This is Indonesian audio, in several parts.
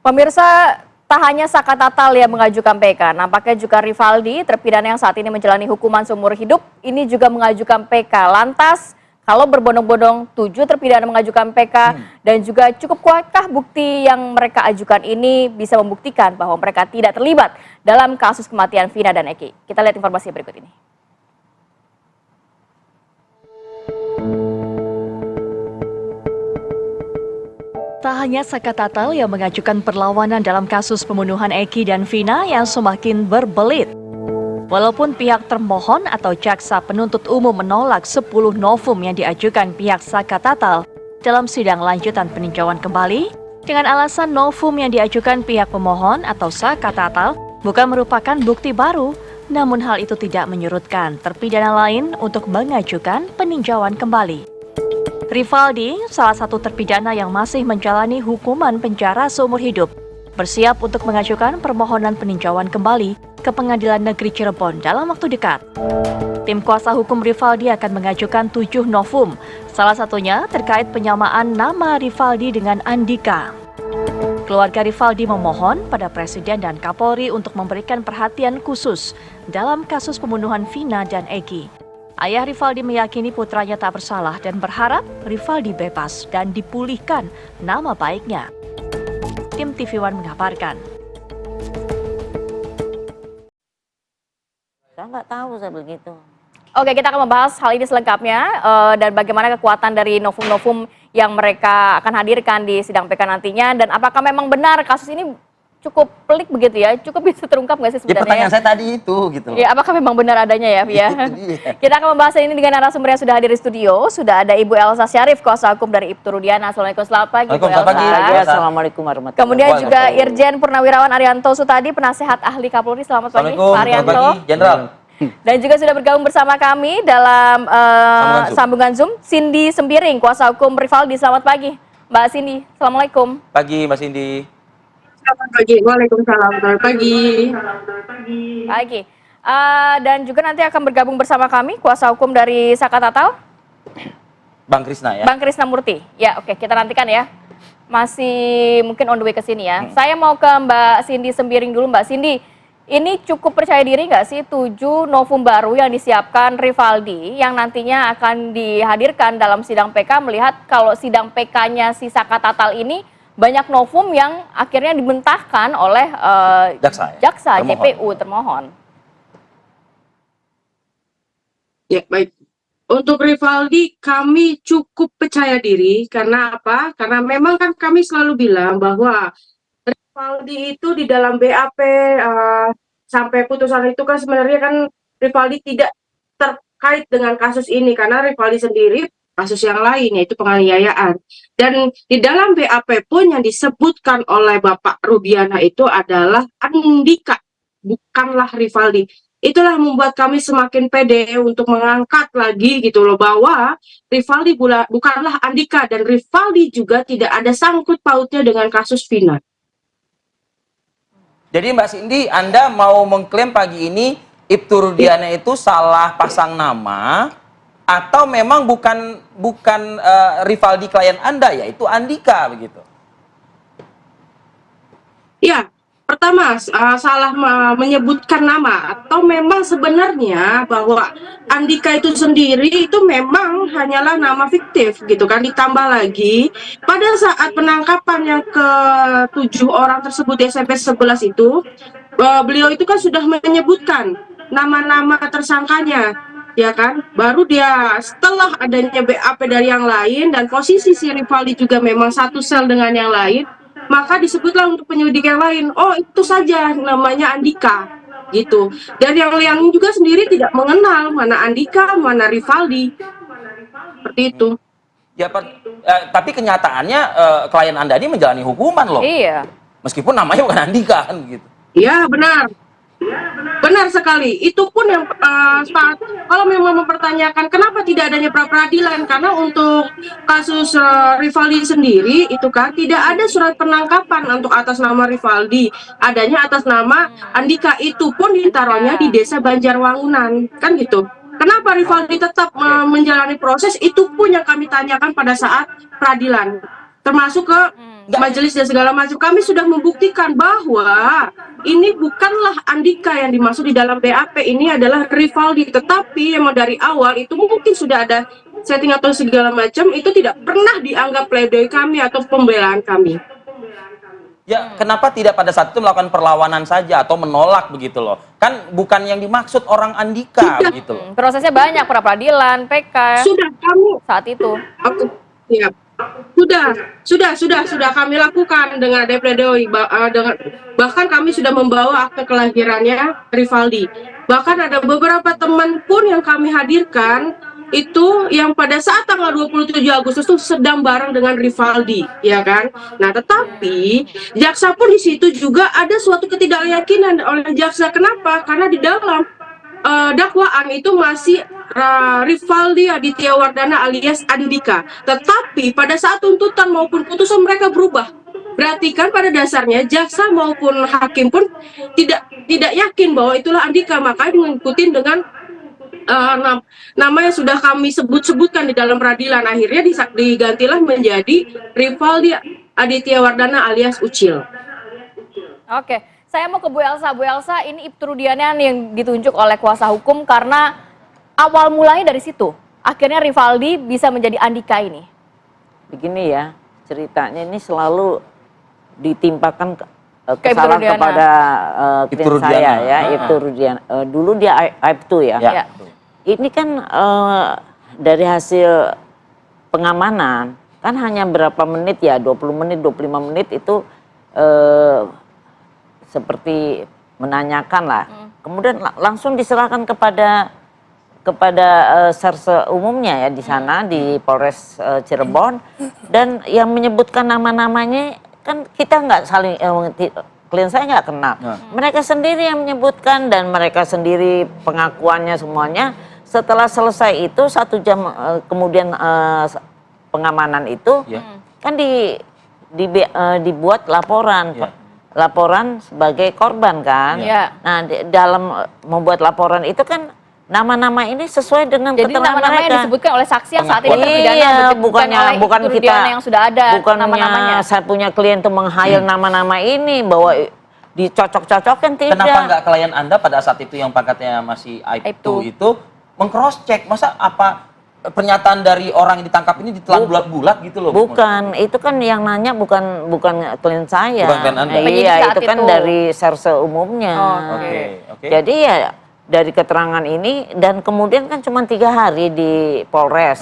Pemirsa, tak hanya Saka Tatal yang mengajukan PK, nampaknya juga Rivaldi, terpidana yang saat ini menjalani hukuman seumur hidup, ini juga mengajukan PK. Lantas, kalau berbondong-bondong 7 terpidana mengajukan PK dan juga cukup kuatkah bukti yang mereka ajukan ini bisa membuktikan bahwa mereka tidak terlibat dalam kasus kematian Vina dan Eki? Kita lihat informasi berikut ini. Tak hanya Saka Tatal yang mengajukan perlawanan dalam kasus pembunuhan Eki dan Vina yang semakin berbelit. Walaupun pihak termohon atau jaksa penuntut umum menolak 10 novum yang diajukan pihak Saka Tatal dalam sidang lanjutan peninjauan kembali, dengan alasan novum yang diajukan pihak pemohon atau Saka Tatal bukan merupakan bukti baru, namun hal itu tidak menyurutkan terpidana lain untuk mengajukan peninjauan kembali. Rivaldi, salah satu terpidana yang masih menjalani hukuman penjara seumur hidup, bersiap untuk mengajukan permohonan peninjauan kembali ke Pengadilan Negeri Cirebon dalam waktu dekat. Tim kuasa hukum Rivaldi akan mengajukan 7 novum, salah satunya terkait penyamaan nama Rivaldi dengan Andika. Keluarga Rivaldi memohon pada Presiden dan Kapolri untuk memberikan perhatian khusus dalam kasus pembunuhan Vina dan Eki. Ayah Rivaldi meyakini putranya tak bersalah dan berharap Rivaldi bebas dan dipulihkan nama baiknya. Tim TV One mengabarkan. Saya nggak tahu saya begitu. Oke, kita akan membahas hal ini selengkapnya dan bagaimana kekuatan dari novum-novum yang mereka akan hadirkan di sidang PK nantinya, dan apakah memang benar kasus ini cukup pelik begitu ya, cukup bisa terungkap nggak sih sebenarnya? Ya, pertanyaan saya tadi itu gitu. Ya, apakah memang benar adanya ya, Via? Kita akan membahas ini dengan narasumber yang sudah hadir di studio. Sudah ada Ibu Elsa Syarif, kuasa hukum dari Ibtu Rudiana. Assalamualaikum, selamat pagi, Ibu Elsa. Assalamualaikum warahmatullahi wabarakatuh. Kemudian juga Irjen Purnawirawan Arianto Sutadi, penasehat ahli Kapolri. Selamat pagi, Pak Arianto. Selamat pagi, Jenderal. Dan juga sudah bergabung bersama kami dalam sambungan Zoom, Cindy Sembiring, kuasa hukum Rivaldi. Selamat pagi, Mbak Cindy. Assalamualaikum. Pagi, Mbak Cindy. Selamat pagi, waalaikumsalam. Selamat pagi. Pagi. Dan juga nanti akan bergabung bersama kami kuasa hukum dari Saka Tatal, Bang Krisna ya. Bang Krisna Murti. Ya, oke, kita nantikan ya. Masih mungkin on the way ke sini ya. Saya mau ke Mbak Cindy Sembiring dulu, Mbak Cindy. Ini cukup percaya diri nggak sih 7 novum baru yang disiapkan Rivaldi yang nantinya akan dihadirkan dalam sidang PK, melihat kalau sidang PK-nya si Saka Tatal ini banyak novum yang akhirnya dibentahkan oleh jaksa JPU termohon. Ya, baik. Untuk Rivaldi kami cukup percaya diri karena apa? Karena memang kan kami selalu bilang bahwa Rivaldi itu di dalam BAP sampai putusan itu kan sebenarnya kan Rivaldi tidak terkait dengan kasus ini karena Rivaldi sendiri kasus yang lain yaitu penganiayaan. Dan di dalam BAP pun yang disebutkan oleh Bapak Rudiana itu adalah Andika, bukanlah Rivaldi. Itulah membuat kami semakin pede untuk mengangkat lagi gitu loh, bahwa Rivaldi bukanlah Andika dan Rivaldi juga tidak ada sangkut pautnya dengan kasus Vina. Jadi Mbak Cindy, Anda mau mengklaim pagi ini Ibtu Rudiana itu salah pasang nama, atau memang bukan Rivaldi klien Anda, yaitu Andika begitu? Ya, pertama salah menyebutkan nama, atau memang sebenarnya bahwa Andika itu sendiri itu memang hanyalah nama fiktif gitu kan. Ditambah lagi pada saat penangkapan yang ke-7 orang tersebut di SMP 11 itu beliau itu kan sudah menyebutkan nama-nama tersangkanya, ya kan. Baru dia setelah adanya BAP dari yang lain dan posisi si Rivaldi juga memang satu sel dengan yang lain, maka disebutlah untuk penyelidik yang lain, oh itu saja namanya Andika gitu. Dan yang lain juga sendiri tidak mengenal mana Andika, mana Rivaldi, seperti itu. Ya, tapi kenyataannya klien Anda ini menjalani hukuman loh. Iya. Meskipun namanya bukan Andika kan gitu. Ya benar. Benar sekali. Itu pun yang kalau memang mempertanyakan kenapa tidak adanya pra peradilan, karena untuk kasus Rivaldi sendiri itu kan tidak ada surat penangkapan untuk atas nama Rivaldi, adanya atas nama Andika, itu pun ditaruhnya di Desa Banjarwangunan kan gitu. Kenapa Rivaldi tetap menjalani proses, itu pun yang kami tanyakan pada saat peradilan. termasuk ke majelis dan segala macam. Kami sudah membuktikan bahwa ini bukanlah Andika yang dimaksud di dalam BAP, ini adalah Rivaldi. Tetapi emang dari awal itu mungkin sudah ada setting atau segala macam, itu tidak pernah dianggap pledoi kami atau pembelaan kami. Ya, kenapa tidak pada saat itu melakukan perlawanan saja atau menolak begitu loh? Kan bukan yang dimaksud orang Andika begitu loh. Prosesnya banyak, pra peradilan, PK Sudah kami saat itu. Oke, siap. Sudah kami lakukan dengan ada pledoi, bahkan kami sudah membawa akte kelahirannya Rivaldi. Bahkan ada beberapa teman pun yang kami hadirkan itu yang pada saat tanggal 27 Agustus itu sedang bareng dengan Rivaldi, ya kan? Nah, tetapi jaksa pun di situ juga ada suatu ketidakyakinan oleh jaksa. Kenapa? Karena di dalam dakwaan itu masih Rivaldi Aditya Wardana alias Andika. Tetapi pada saat tuntutan maupun putusan mereka berubah. Berarti kan pada dasarnya jaksa maupun hakim pun tidak yakin bahwa itulah Andika, makanya mengikuti dengan nama yang sudah kami sebutkan di dalam peradilan. Akhirnya digantilah menjadi Rivaldi Aditya Wardana alias Ucil. Oke, saya mau ke Bu Elsa. Bu Elsa, ini Ibtu Rudiana yang ditunjuk oleh kuasa hukum karena awal mulanya dari situ. Akhirnya Rivaldi bisa menjadi Andika ini. Begini ya, ceritanya ini selalu ditimpakan Ke Ibtu kesalahan Rudiana. kepada Ibtu klien Rudiana. saya ya, Ibtu Rudiana. Dulu dia Aibtu ya. Ya. Ini kan dari hasil pengamanan kan hanya berapa menit ya, 20 menit, 25 menit itu seperti menanyakan lah. Kemudian langsung diserahkan kepada serse umumnya ya di sana di Polres Cirebon, dan yang menyebutkan nama-namanya kan kita nggak saling klien saya nggak kenal. Mereka sendiri yang menyebutkan dan mereka sendiri pengakuannya semuanya. Setelah selesai itu 1 jam kemudian pengamanan itu kan dibuat laporan. Laporan sebagai korban kan. Nah, dalam membuat laporan itu kan nama-nama ini sesuai dengan Jadi keterangan nama-nama yang mereka. disebutkan oleh saksi yang saat ini Pengakuan. terpidana, Iya, bukan oleh bukan Ibtu kita Rudiana yang sudah ada bukannya nama-namanya. saya punya klien tuh meng-hire nama-nama ini bahwa dicocok-cocokin, tidak. Kenapa nggak klien Anda pada saat itu yang pangkatnya masih Aibtu itu meng-cross check? Masa apa pernyataan dari orang yang ditangkap ini ditelan bulat-bulat gitu loh? Bukan, itu kan yang nanya bukan klien saya. Bukan klien Anda. Penyidik Iya, saat itu kan itu. dari serse umumnya. Oke. Jadi ya dari keterangan ini, dan kemudian kan cuma 3 hari di Polres.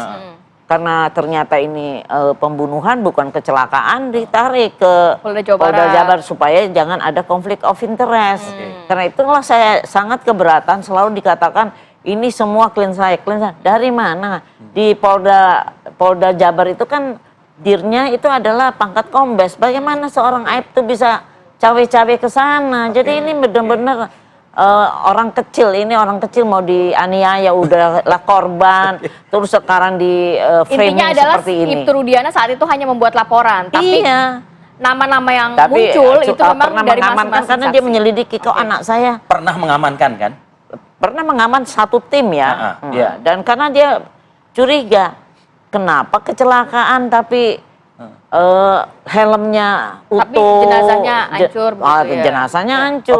Karena ternyata ini pembunuhan bukan kecelakaan, ditarik ke Polda Jabar supaya jangan ada konflik of interest. Karena itulah saya sangat keberatan selalu dikatakan ini semua klien saya. Dari mana? Di Polda Jabar itu kan dirnya itu adalah pangkat kombes. Bagaimana seorang Aibtu bisa cawe-cawe ke sana? Jadi ini benar-benar orang kecil, ini orang kecil mau dianiaya, udahlah korban, terus sekarang di framing Intinya adalah seperti ini. Ibtu Rudiana saat itu hanya membuat laporan, tapi Iya. nama-nama yang Tapi muncul itu memang pernah dari mengamankan masing-masing karena saksi. dia menyelidiki kok anak saya. Pernah mengamankan kan? Pernah mengaman 1 tim ya. Iya. Dan karena dia curiga, kenapa kecelakaan tapi helmnya utuh. Tapi jenazahnya hancur begitu ya. Jenazahnya hancur.